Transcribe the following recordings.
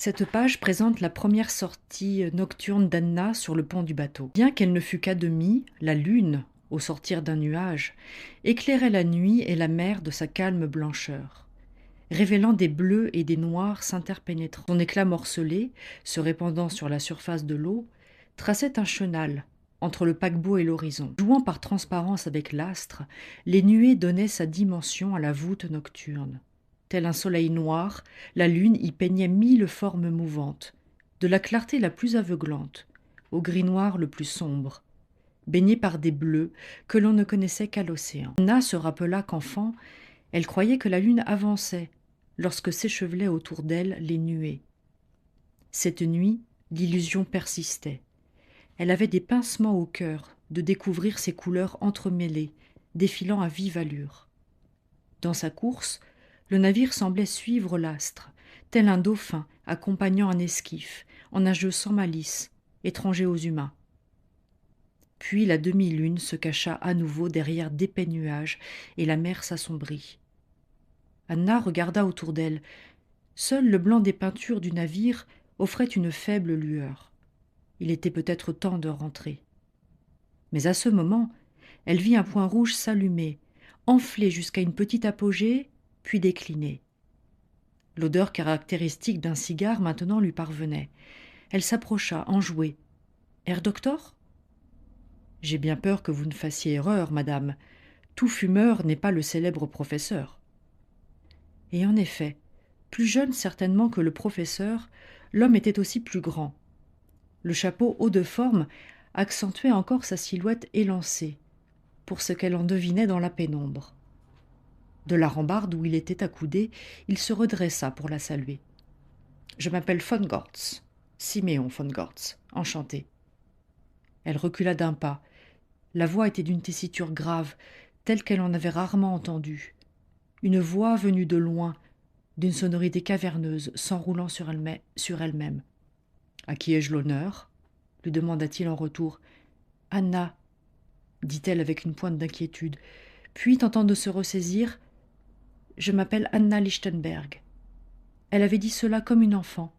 Cette page présente la première sortie nocturne d'Anna sur le pont du bateau. Bien qu'elle ne fût qu'à demi, la lune, au sortir d'un nuage, éclairait la nuit et la mer de sa calme blancheur, révélant des bleus et des noirs s'interpénétrant. Son éclat morcelé, se répandant sur la surface de l'eau, traçait un chenal entre le paquebot et l'horizon. Jouant par transparence avec l'astre, les nuées donnaient sa dimension à la voûte nocturne. Tel un soleil noir, la lune y peignait mille formes mouvantes, de la clarté la plus aveuglante au gris noir le plus sombre, baignée par des bleus que l'on ne connaissait qu'à l'océan. Anna se rappela qu'enfant, elle croyait que la lune avançait lorsque s'échevelaient autour d'elle les nuées. Cette nuit, l'illusion persistait. Elle avait des pincements au cœur de découvrir ces couleurs entremêlées, défilant à vive allure. Dans sa course, le navire semblait suivre l'astre, tel un dauphin accompagnant un esquif, en un jeu sans malice, étranger aux humains. Puis la demi-lune se cacha à nouveau derrière d'épais nuages et la mer s'assombrit. Anna regarda autour d'elle. Seul le blanc des peintures du navire offrait une faible lueur. Il était peut-être temps de rentrer. Mais à ce moment, elle vit un point rouge s'allumer, enfler jusqu'à une petite apogée, puis décliner. L'odeur caractéristique d'un cigare maintenant lui parvenait. Elle s'approcha, enjouée. « Herr Doctor ?»« J'ai bien peur que vous ne fassiez erreur, madame. Tout fumeur n'est pas le célèbre professeur. » Et en effet, plus jeune certainement que le professeur, l'homme était aussi plus grand. Le chapeau haut de forme accentuait encore sa silhouette élancée, pour ce qu'elle en devinait dans la pénombre. De la rambarde où il était accoudé, il se redressa pour la saluer. « Je m'appelle von Gortz, Siméon von Gortz, enchanté. » Elle recula d'un pas. La voix était d'une tessiture grave, telle qu'elle en avait rarement entendu. Une voix venue de loin, d'une sonorité caverneuse, s'enroulant sur elle-même. « À qui ai-je l'honneur ?» lui demanda-t-il en retour. « Anna, » dit-elle avec une pointe d'inquiétude. Puis, tentant de se ressaisir, « Je m'appelle Anna Lichtenberg. » Elle avait dit cela comme une enfant,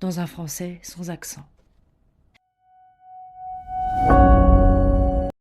dans un français sans accent.